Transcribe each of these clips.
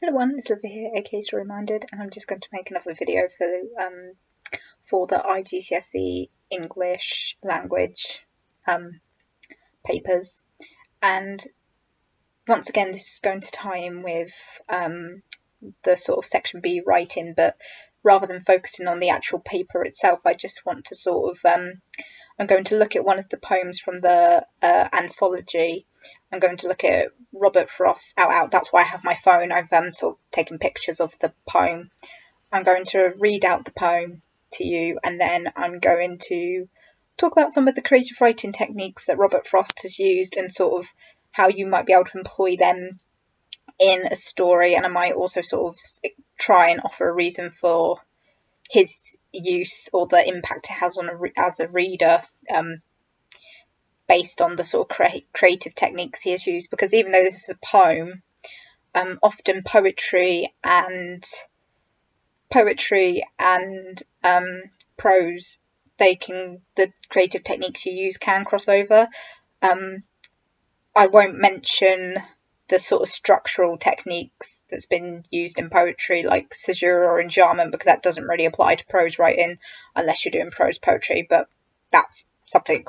Hello everyone, it's Olivia here, aka Story Minded, and I'm just going to make another video for the IGCSE English language papers. And once again, this is going to tie in with the sort of section B writing, but rather than focusing on the actual paper itself, I just want to sort of I'm going to look at one of the poems from the anthology. I'm going to look at Robert Frost's Out. That's why I have my phone. I've sort of taken pictures of the poem. I'm going to read out the poem to you, and then I'm going to talk about some of the creative writing techniques that Robert Frost has used and sort of how you might be able to employ them in a story. And I might also sort of try and offer a reason for his use or the impact it has on as a reader, based on the sort of creative techniques he has used. Because even though this is a poem, often poetry and prose, the creative techniques you use can cross over. I won't mention the sort of structural techniques that's been used in poetry, like caesura or enjambment, because that doesn't really apply to prose writing unless you're doing prose poetry, but that's something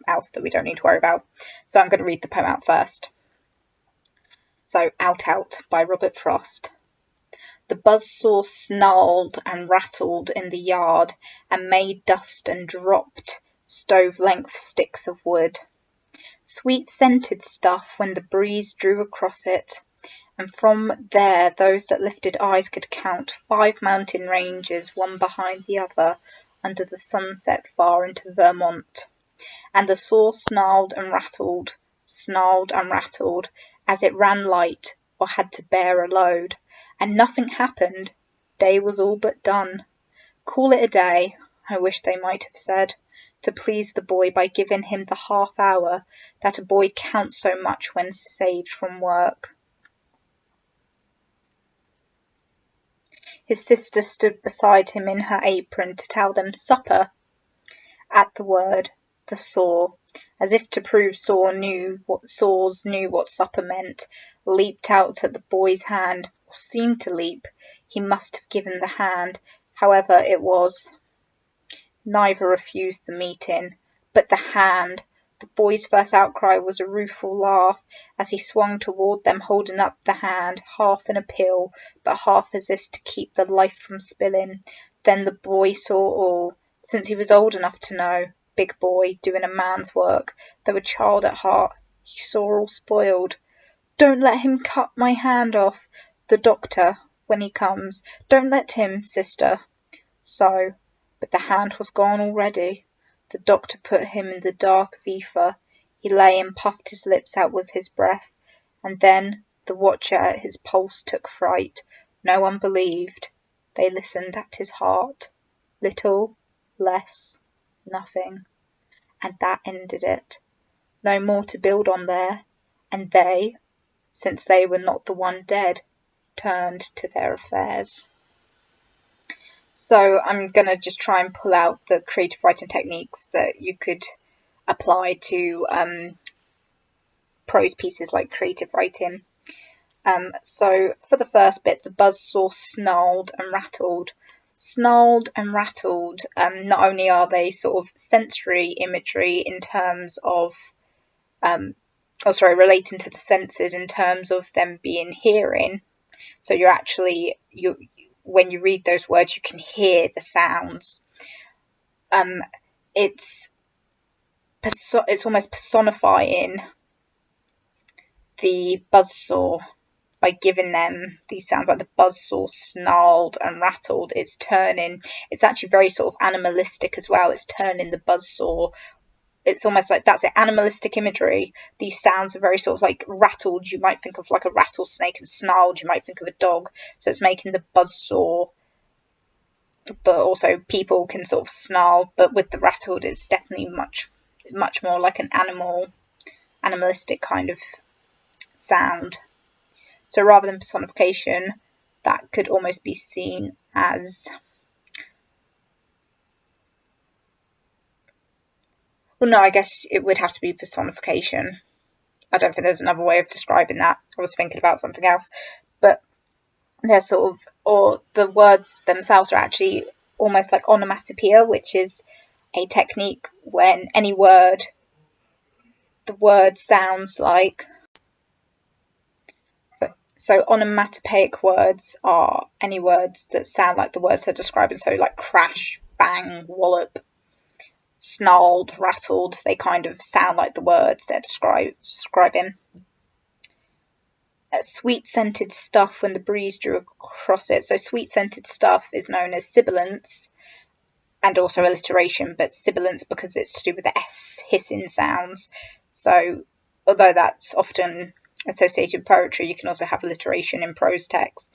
else that we don't need to worry about. So I'm going to read the poem out first. So, Out by Robert Frost. The buzzsaw snarled and rattled in the yard and made dust and dropped stove-length sticks of wood. Sweet-scented stuff when the breeze drew across it, and from there those that lifted eyes could count 5 mountain ranges, one behind the other, under the sunset far into Vermont. And the saw snarled and rattled, as it ran light or had to bear a load, and nothing happened. Day was all but done. Call it a day, I wish they might have said, to please the boy by giving him the half hour that a boy counts so much when saved from work. His sister stood beside him in her apron to tell them supper. At the word, the saw, as if to prove saws knew what supper meant, leaped out at the boy's hand, or seemed to leap. He must have given the hand, however it was. Neither refused the meeting, but the hand. The boy's first outcry was a rueful laugh as he swung toward them, holding up the hand, half in appeal, but half as if to keep the life from spilling. Then the boy saw all, since he was old enough to know. Big boy, doing a man's work, though a child at heart, he saw all spoiled. Don't let him cut my hand off, the doctor, when he comes. Don't let him, sister. So, but the hand was gone already. The doctor put him in the dark of ether. He lay and puffed his lips out with his breath, and then the watcher at his pulse took fright. No one believed. They listened at his heart. Little, less, nothing. And that ended it. No more to build on there. And they, since they were not the one dead, turned to their affairs. So I'm going to just try and pull out the creative writing techniques that you could apply to prose pieces like creative writing. So for the first bit, the buzzsaw snarled and rattled. Snarled and rattled, not only are they sort of sensory imagery in terms of, relating to the senses in terms of them being hearing. So you're actually, when you read those words, you can hear the sounds. It's almost personifying the buzzsaw by giving them these sounds, like the buzzsaw snarled and rattled. It's actually very sort of animalistic as well. It's turning the buzzsaw. It's almost like that's it, animalistic imagery. These sounds are very sort of like rattled. You might think of like a rattlesnake, and snarled, you might think of a dog. So it's making the buzzsaw, but also people can sort of snarl, but with the rattled, it's definitely much more like an animalistic kind of sound. So rather than personification, that could almost be seen as, well, no, I guess it would have to be personification. I don't think there's another way of describing that. I was thinking about something else, but they're sort of, or the words themselves are actually almost like onomatopoeia, which is a technique when any word, the word sounds like. So onomatopoeic words are any words that sound like the words they're describing. So like crash, bang, wallop, snarled, rattled, they kind of sound like the words they're describing. Sweet scented stuff when the breeze drew across it. So sweet scented stuff is known as sibilance and also alliteration, but sibilance because it's to do with the S hissing sounds. So although that's often associated with poetry, you can also have alliteration in prose text,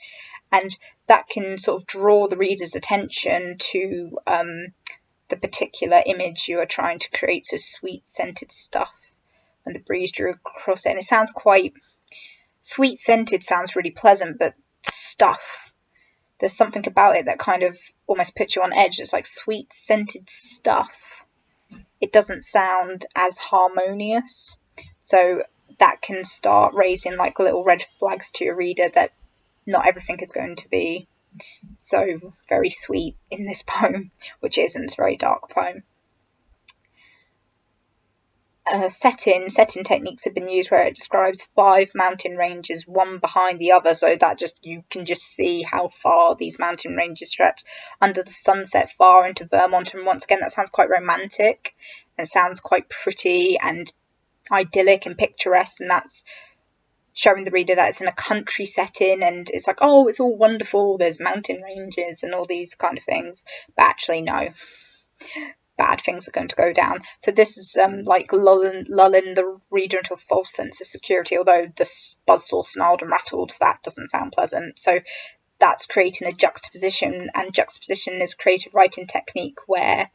and that can sort of draw the reader's attention to the particular image you are trying to create. So sweet scented stuff when the breeze drew across it, and it sounds quite sweet scented, sounds really pleasant, but stuff, there's something about it that kind of almost puts you on edge. It's like sweet scented stuff, it doesn't sound as harmonious, so that can start raising like little red flags to your reader that not everything is going to be so very sweet in this poem, which isn't a very dark poem. Setting techniques have been used where it describes 5 mountain ranges, one behind the other, so that just you can just see how far these mountain ranges stretch. Under the sunset far into Vermont, and once again that sounds quite romantic and sounds quite pretty and idyllic and picturesque, and that's showing the reader that it's in a country setting and it's like, oh, it's all wonderful, there's mountain ranges and all these kind of things, but actually no, bad things are going to go down. So this is like lulling the reader into a false sense of security, although the buzzsaw snarled and rattled, that doesn't sound pleasant. So that's creating a juxtaposition, and juxtaposition is a creative writing technique where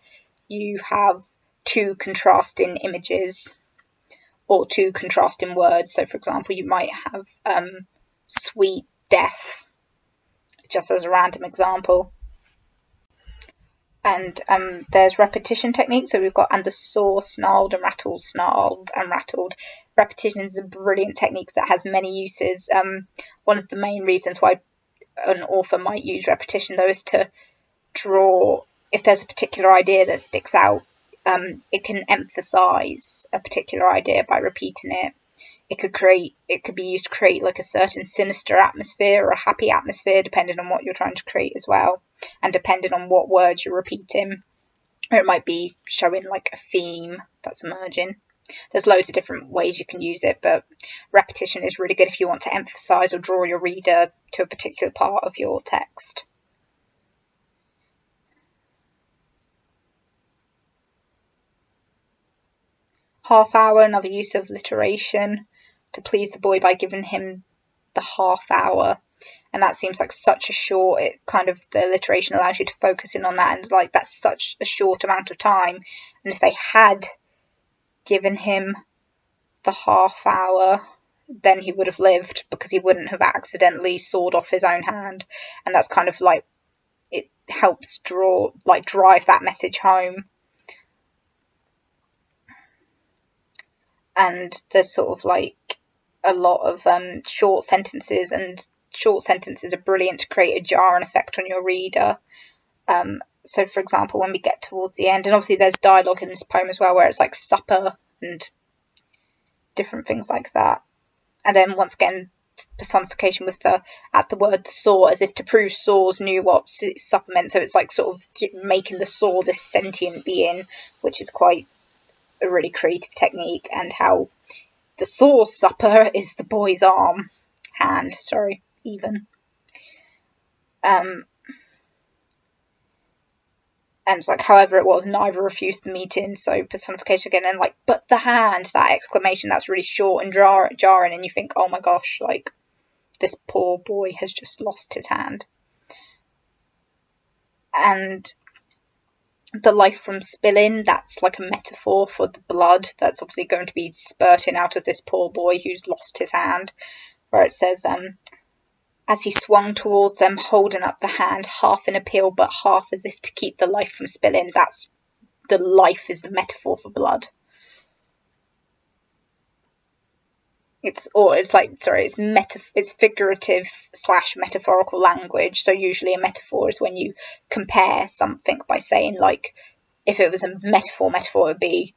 you have 2 contrasting images or 2 contrasting words. So for example, you might have sweet death, just as a random example. And there's repetition techniques. So we've got and the saw snarled and rattled, snarled and rattled. Repetition is a brilliant technique that has many uses. One of the main reasons why an author might use repetition, though, is to draw, if there's a particular idea that sticks out, it can emphasize a particular idea by repeating it. It could be used to create like a certain sinister atmosphere or a happy atmosphere, depending on what you're trying to create as well, and depending on what words you're repeating. Or it might be showing like a theme that's emerging. There's loads of different ways you can use it, but repetition is really good if you want to emphasize or draw your reader to a particular part of your text. Half hour, another use of alliteration, to please the boy by giving him the half hour. And that seems like such a short, it kind of, the alliteration allows you to focus in on that, and like that's such a short amount of time. And if they had given him the half hour, then he would have lived, because he wouldn't have accidentally sawed off his own hand. And that's kind of like, it helps drive that message home. And there's sort of like a lot of short sentences, and short sentences are brilliant to create a jarring effect on your reader. So for example, when we get towards the end, and obviously there's dialogue in this poem as well, where it's like supper and different things like that. And then once again, personification with the word the saw, as if to prove saws knew what supper meant. So it's like sort of making the saw this sentient being, which is quite a really creative technique. And how the saw's supper is the boy's hand, even. And it's like, however it was, neither refused the meeting. So personification again, and like, but the hand, that exclamation, that's really short and jarring, and you think, oh my gosh, like, this poor boy has just lost his hand. And the life from spilling, that's like a metaphor for the blood that's obviously going to be spurting out of this poor boy who's lost his hand, where it says, as he swung towards them, holding up the hand, half in appeal, but half as if to keep the life from spilling. That's, the life is the metaphor for blood. It's figurative / metaphorical language. So usually a metaphor is when you compare something by saying, like, if it was a metaphor would be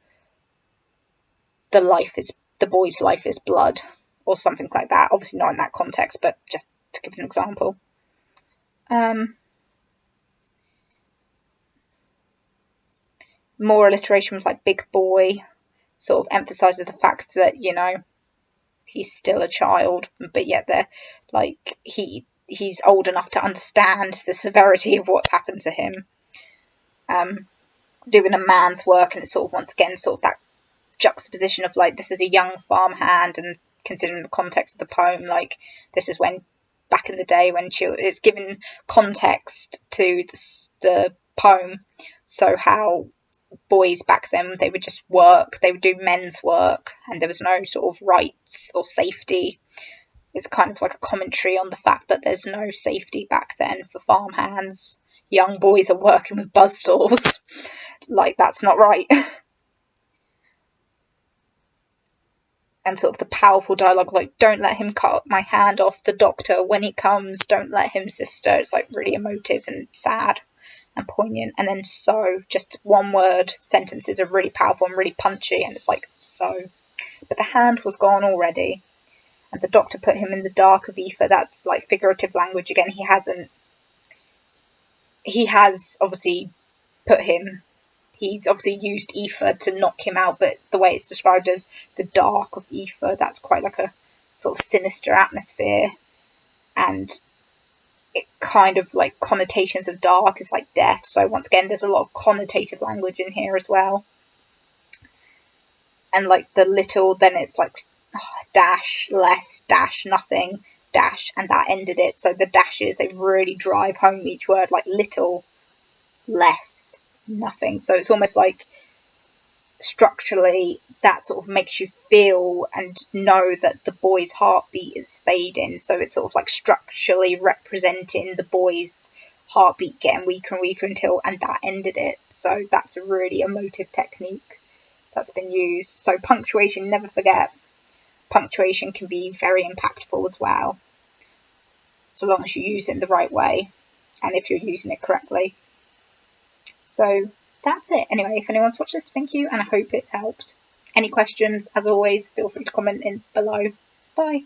the boy's life is blood, or something like that. Obviously not in that context, but just to give an example. More alliteration was like big boy, sort of emphasises the fact that, you know, he's still a child, but yet they're like he's old enough to understand the severity of what's happened to him. Doing a man's work, and it's sort of once again sort of that juxtaposition of like, this is a young farmhand, and considering the context of the poem, like this is when back in the day when it's given context to the poem. So how boys back then, they would just work, they would do men's work, and there was no sort of rights or safety. It's kind of like a commentary on the fact that there's no safety back then for farmhands. Young boys are working with buzzsaws. Like, that's not right. And sort of the powerful dialogue, like, don't let him cut my hand off, the doctor, when he comes, don't let him, sister. It's like really emotive and sad and poignant. And then so, just one word sentences are really powerful and really punchy, and it's like, so. But the hand was gone already, and the doctor put him in the dark of ether. That's like figurative language again. He has obviously he's obviously used ether to knock him out, but the way it's described as the dark of ether, that's quite like a sort of sinister atmosphere, and it kind of like connotations of dark is like death. So once again, there's a lot of connotative language in here as well. And like the little, then it's like dash, less, dash, nothing, dash, and that ended it. So the dashes, they really drive home each word, like little, less, nothing. So it's almost like structurally that sort of makes you feel and know that the boy's heartbeat is fading. So it's sort of like structurally representing the boy's heartbeat getting weaker and weaker until, and that ended it. So that's a really emotive technique that's been used. So punctuation, never forget, punctuation can be very impactful as well, so long as you use it in the right way and if you're using it correctly. So that's it. Anyway, if anyone's watched this, thank you, and I hope it's helped. Any questions, as always, feel free to comment in below. Bye.